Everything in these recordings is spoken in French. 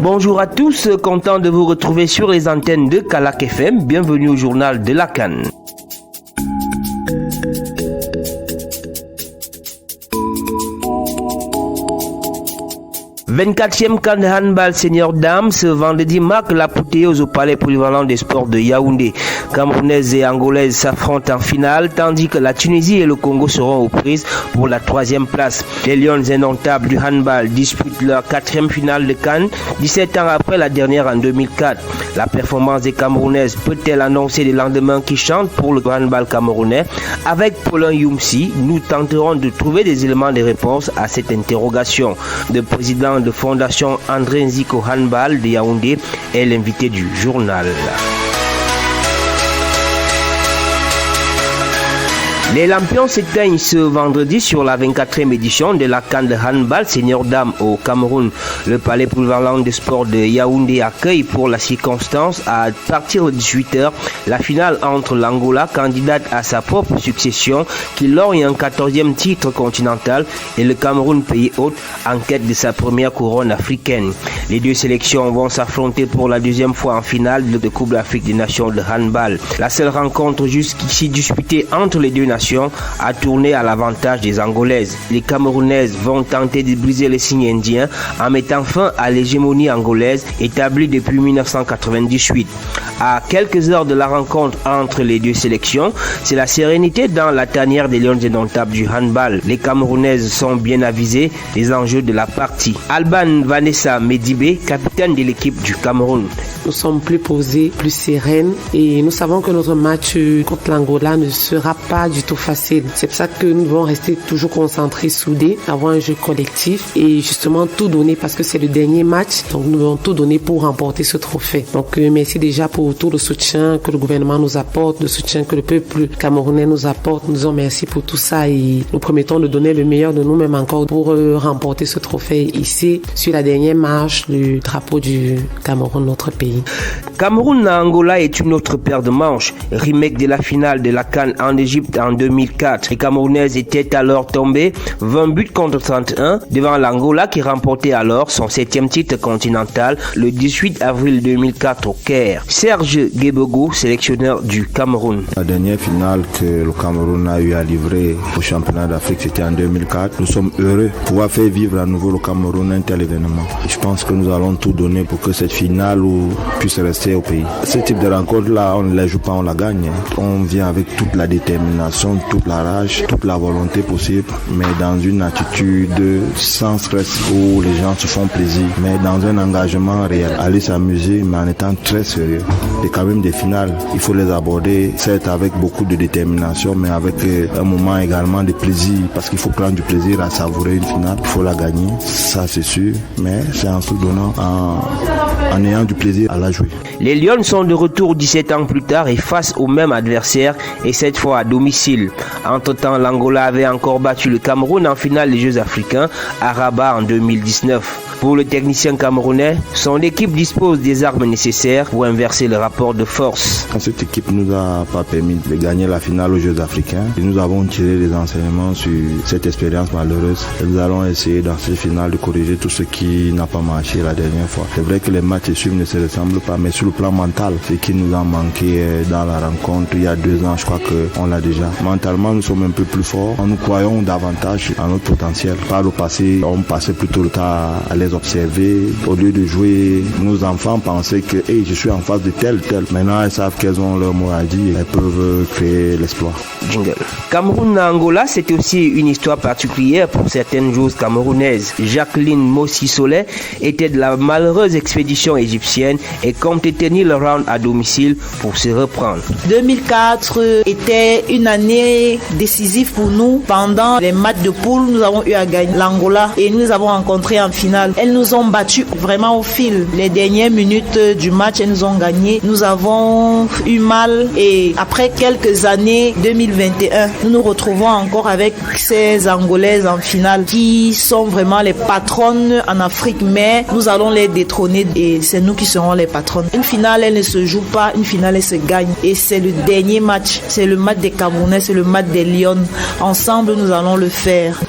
Bonjour à tous, content de vous retrouver sur les antennes de Kalak FM. Bienvenue au journal de la CAN. 24e CAN de handball senior dames ce vendredi marque l'apothéose au palais polyvalent des sports de Yaoundé. Camerounaises et Angolaises s'affrontent en finale tandis que la Tunisie et le Congo seront aux prises pour la 3e place. Les Lions indomptables du handball disputent leur 4e finale de CAN 17 ans après la dernière en 2004. La performance des Camerounaises peut-elle annoncer les lendemains qui chantent pour le handball camerounais? Avec Paulin Youmsi, nous tenterons de trouver des éléments de réponse à cette interrogation. Le président de Fondation André Nziko Handball de Yaoundé est l'invité du journal. Les lampions s'éteignent ce vendredi sur la 24e édition de la CAN de handball senior dames au Cameroun. Le palais polyvalent des sports de Yaoundé accueille pour la circonstance à partir de 18h la finale entre l'Angola, candidate à sa propre succession, qui lorgne un 14e titre continental, et le Cameroun, pays hôte, en quête de sa première couronne africaine. Les deux sélections vont s'affronter pour la 2e fois en finale de Coupe d'Afrique des Nations de handball. La seule rencontre jusqu'ici disputée entre les deux nations a tourné à l'avantage des Angolaises. Les Camerounaises vont tenter de briser les signes indiens en mettant fin à l'hégémonie angolaise établie depuis 1998. À quelques heures de la rencontre entre les deux sélections, c'est la sérénité dans la tanière des Lions indomptables du handball. Les Camerounaises sont bien avisées des enjeux de la partie. Alban Vanessa Medibé, capitaine de l'équipe du Cameroun. Nous sommes plus posés, plus sereines et nous savons que notre match contre l'Angola ne sera pas du tout facile. C'est pour ça que nous devons rester toujours concentrés, soudés, avoir un jeu collectif et justement tout donner parce que c'est le dernier match. Donc nous devons tout donner pour remporter ce trophée. Donc merci déjà pour tout le soutien que le gouvernement nous apporte, le soutien que le peuple camerounais nous apporte. Nous disons merci pour tout ça et nous promettons de donner le meilleur de nous-mêmes encore pour remporter ce trophée ici sur la dernière marche du drapeau du Cameroun, notre pays. Cameroun-Angola est une autre paire de manches. Remake de la finale de la CAN en Égypte en 2004. Les Camerounaises étaient alors tombées 20 buts contre 31 devant l'Angola qui remportait alors son 7e titre continental le 18 avril 2004 au Caire. Serge Guébego, sélectionneur du Cameroun. La dernière finale que le Cameroun a eu à livrer au championnat d'Afrique, c'était en 2004. Nous sommes heureux de pouvoir faire vivre à nouveau le Cameroun un tel événement. Je pense que nous allons tout donner pour que cette finale puisse rester au pays. Ce type de rencontre-là, on ne la joue pas, on la gagne. On vient avec toute la détermination, toute la rage, toute la volonté possible, mais dans une attitude sans stress où les gens se font plaisir, mais dans un engagement réel. Aller s'amuser, mais en étant très sérieux. C'est quand même des finales. Il faut les aborder, certes avec beaucoup de détermination, mais avec un moment également de plaisir, parce qu'il faut prendre du plaisir à savourer une finale. Il faut la gagner, ça c'est sûr, mais c'est en se donnant, en ayant du plaisir à la jouer. Les Lions sont de retour 17 ans plus tard et face au même adversaire, et cette fois à domicile. Entre-temps, l'Angola avait encore battu le Cameroun en finale des Jeux africains à Rabat en 2019. Pour le technicien camerounais, son équipe dispose des armes nécessaires pour inverser le rapport de force. Cette équipe ne nous a pas permis de gagner la finale aux Jeux africains. Et nous avons tiré des enseignements sur cette expérience malheureuse. Et nous allons essayer dans cette finale de corriger tout ce qui n'a pas marché la dernière fois. C'est vrai que les matchs suivants ne se ressemblent pas, mais sur le plan mental, ce qui nous a manqué dans la rencontre il y a 2 ans, je crois qu'on l'a déjà. Mentalement, nous sommes un peu plus forts. Nous croyons davantage à notre potentiel. Par le passé, on passait plutôt le temps à les observer. Au lieu de jouer, nos enfants pensaient que hey, je suis en face de tel. Maintenant, elles savent qu'elles ont leur mot à dire. Elles peuvent créer l'exploit. Jingle. Cameroun-Angola, c'était aussi une histoire particulière pour certaines joueuses camerounaises. Jacqueline Mossi-Solet était de la malheureuse expédition égyptienne et comptait tenir le round à domicile pour se reprendre. 2004 était une année décisive pour nous. Pendant les matchs de poule, nous avons eu à gagner l'Angola et nous les avons rencontrés en finale. Elles nous ont battus vraiment au fil. Les dernières minutes du match, elles nous ont gagné. Nous avons eu mal et après quelques années, 2021, nous nous retrouvons encore avec ces Angolaises en finale qui sont vraiment les patronnes en Afrique, mais nous allons les détrôner et c'est nous qui serons les patronnes. Une finale, elle ne se joue pas, une finale, elle se gagne et c'est le dernier match. C'est le match des Camerounais, c'est le match des Lions. Ensemble, nous allons le faire.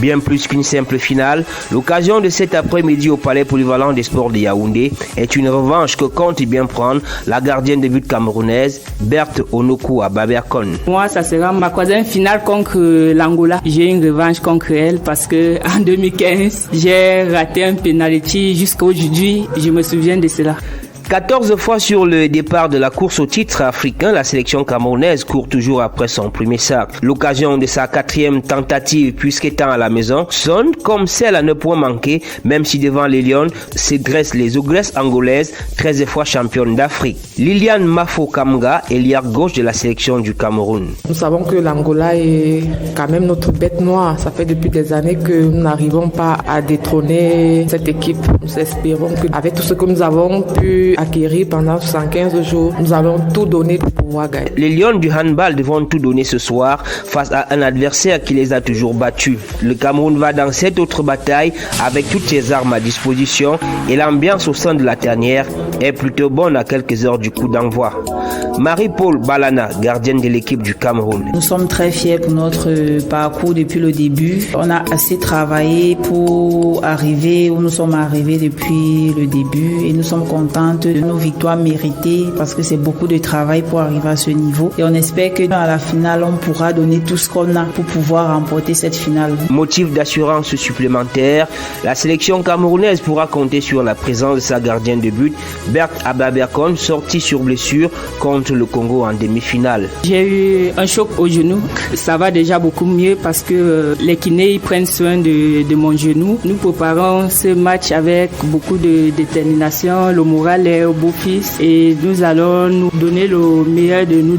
Bien plus qu'une simple finale, l'occasion de cet après-midi au Palais Polyvalent des Sports de Yaoundé est une revanche que compte bien prendre la gardienne de but camerounaise Berthe Onokou à Baberkon. Moi, ça sera ma troisième finale contre l'Angola. J'ai une revanche contre elle parce que en 2015, j'ai raté un penalty jusqu'à aujourd'hui. Je me souviens de cela. 14 fois sur le départ de la course au titre africain, la sélection camerounaise court toujours après son premier sac. L'occasion de sa 4e tentative, puisqu'étant à la maison, sonne comme celle à ne point manquer, même si devant les Lions se dressent les Ogresses angolaises, 13 fois championnes d'Afrique. Liliane Mafo Kamga est l'arrière gauche de la sélection du Cameroun. Nous savons que l'Angola est quand même notre bête noire. Ça fait depuis des années que nous n'arrivons pas à détrôner cette équipe. Nous espérons qu'avec tout ce que nous avons pu acquérir pendant 115 jours, nous allons tout donner pour pouvoir gagner. Les Lions du handball devront tout donner ce soir face à un adversaire qui les a toujours battus. Le Cameroun va dans cette autre bataille avec toutes ses armes à disposition et l'ambiance au sein de la tanière est plutôt bonne à quelques heures du coup d'envoi. Marie-Paul Balana, gardienne de l'équipe du Cameroun. Nous sommes très fiers pour notre parcours depuis le début. On a assez travaillé pour arriver où nous sommes arrivés depuis le début et nous sommes contentes de nos victoires méritées parce que c'est beaucoup de travail pour arriver à ce niveau et on espère que à la finale on pourra donner tout ce qu'on a pour pouvoir remporter cette finale. Motif d'assurance supplémentaire, la sélection camerounaise pourra compter sur la présence de sa gardienne de but, Berthe Ababerkon, sortie sur blessure contre le Congo en demi-finale. J'ai eu un choc au genou. Ça va déjà beaucoup mieux parce que les kinés prennent soin de mon genou. Nous préparons ce match avec beaucoup de détermination. Le moral est au beau fixe et nous allons nous donner le meilleur de nous.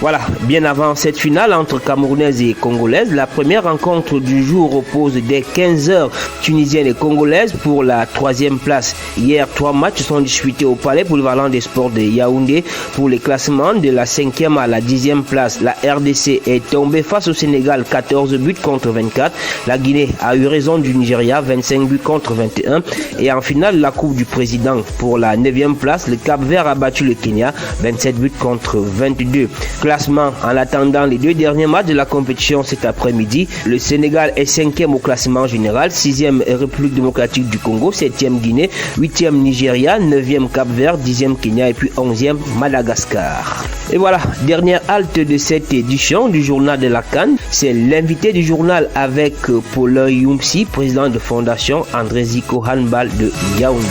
Voilà, bien avant cette finale entre Camerounaises et Congolaises, la première rencontre du jour oppose dès 15h Tunisiennes et Congolaises pour la 3e place. Hier, 3 matchs sont disputés au Palais Polyvalent des Sports de Yaoundé pour les classements de la 5e à la 10e place. La RDC est tombée face au Sénégal, 14 buts contre 24. La Guinée a eu raison du Nigeria, 25 buts contre 21. Et en finale, la Coupe du Président pour la 9e place, le Cap-Vert a battu le Kenya, 27 buts contre 22. Classement en attendant les 2 derniers matchs de la compétition cet après-midi. Le Sénégal est 5e au classement général, 6e République démocratique du Congo, 7e Guinée, 8e Nigeria, 9e Cap-Vert, 10e Kenya et puis 11e Madagascar. Et voilà, dernière halte de cette édition du journal de la CAN. C'est l'invité du journal avec Paulin Youmsi, président de fondation André Zico Handball de Yaoundé.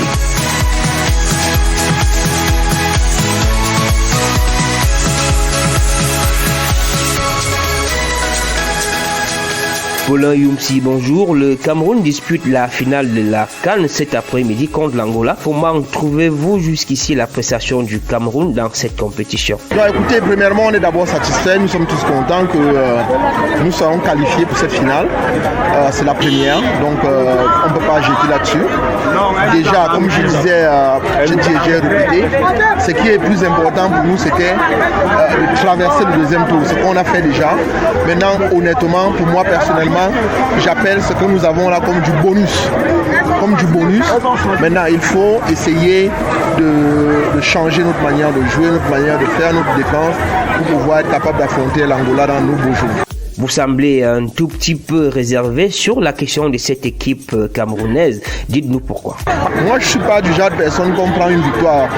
Paulin Youmsi, bonjour. Le Cameroun dispute la finale de la CAN cet après-midi contre l'Angola. Comment trouvez-vous jusqu'ici la prestation du Cameroun dans cette compétition? Écoutez, premièrement, on est d'abord satisfaits. Nous sommes tous contents que nous serons qualifiés pour cette finale. C'est la première, donc on ne peut pas jeter là-dessus. Déjà, comme je disais, j'ai répété, ce qui est plus important pour nous, c'était de traverser le deuxième tour, ce qu'on a fait déjà. Maintenant, honnêtement, pour moi personnellement, j'appelle ce que nous avons là comme du bonus. Maintenant, il faut essayer de changer notre manière de jouer, notre manière de faire notre défense pour pouvoir être capable d'affronter l'Angola dans nos beaux jours. Vous semblez un tout petit peu réservé sur la question de cette équipe camerounaise. Dites-nous pourquoi. Moi, je ne suis pas du genre de personne qui prend une victoire.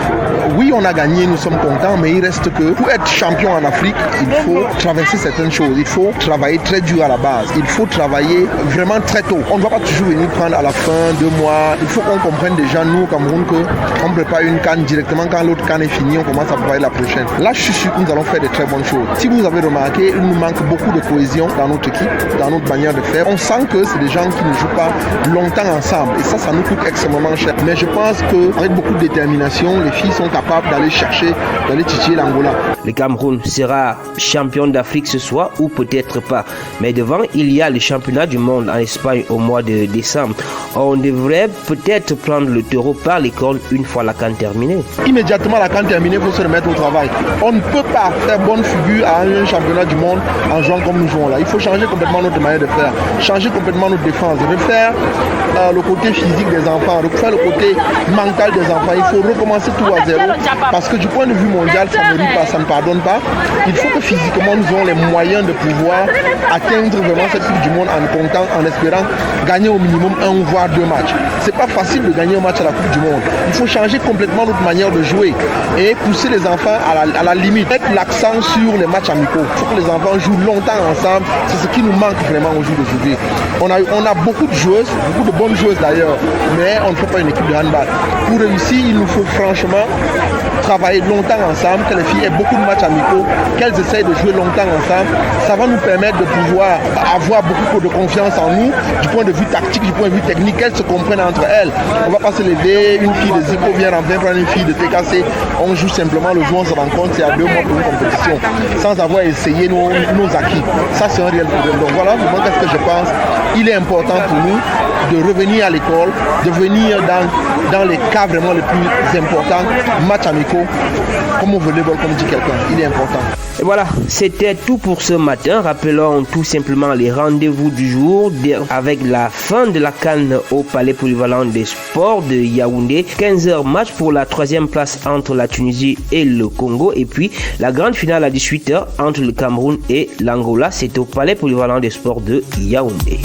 Oui, on a gagné, nous sommes contents, mais il reste que pour être champion en Afrique, il faut traverser certaines choses. Il faut travailler très dur à la base. Il faut travailler vraiment très tôt. On ne va pas toujours venir prendre à la fin 2 mois. Il faut qu'on comprenne déjà, nous, au Cameroun, qu'on prépare une CAN directement. Quand l'autre CAN est finie, on commence à préparer la prochaine. Là, je suis sûr que nous allons faire de très bonnes choses. Si vous avez remarqué, il nous manque beaucoup de cohésion dans notre équipe, dans notre manière de faire. On sent que c'est des gens qui ne jouent pas longtemps ensemble et ça nous coûte extrêmement cher. Mais je pense qu'avec beaucoup de détermination, les filles sont capables d'aller titiller l'Angola. Le Cameroun sera champion d'Afrique ce soir ou peut-être pas. Mais devant, il y a le championnat du monde en Espagne au mois de décembre. On devrait peut-être prendre le taureau par les cornes une fois la CAN terminée. Immédiatement la CAN terminée, il faut se remettre au travail. On ne peut pas faire bonne figure à un championnat du monde en jouant comme nous jouons. jouons là. Il faut changer complètement notre manière de faire, changer complètement notre défense, refaire le côté physique des enfants, refaire le côté mental des enfants. Il faut recommencer tout à zéro parce que du point de vue mondial, ça ne rit pas, ça ne pardonne pas. Il faut que physiquement nous ayons les moyens de pouvoir atteindre vraiment cette Coupe du Monde en comptant, en espérant gagner au minimum 1 voire 2 matchs. C'est pas facile de gagner un match à la Coupe du Monde. Il faut changer complètement notre manière de jouer et pousser les enfants à la limite. Mettre l'accent sur les matchs amicaux. Il faut que les enfants jouent longtemps ensemble. C'est ce qui nous manque vraiment au jour d'aujourd'hui. On a beaucoup de joueuses, beaucoup de bonnes joueuses d'ailleurs, mais on ne fait pas une équipe de handball. Pour réussir, il nous faut franchement travailler longtemps ensemble, que les filles aient beaucoup de matchs amicaux, qu'elles essayent de jouer longtemps ensemble. Ça va nous permettre de pouvoir avoir beaucoup de confiance en nous, du point de vue tactique, du point de vue technique, qu'elles se comprennent entre elles. On ne va pas se lever, une fille de Zico vient prendre une fille de TKC, on joue simplement le jour, on se rencontre, c'est à 2 mois pour une compétition, sans avoir essayé nos acquis. Ça, c'est un réel problème. Donc voilà, moi, qu'est-ce que je pense? Il est important pour nous de revenir à l'école, de venir dans les cas vraiment les plus importants, matchs amicaux, comme au volleyball, comme dit quelqu'un. Il est important. Et voilà, c'était tout pour ce matin. Rappelons tout simplement les rendez-vous du jour avec la fin de la CAN au Palais Polyvalent des Sports de Yaoundé. 15h match pour la 3e place entre la Tunisie et le Congo. Et puis la grande finale à 18h entre le Cameroun et l'Angola. C'est au Palais Polyvalent des Sports de Yaoundé.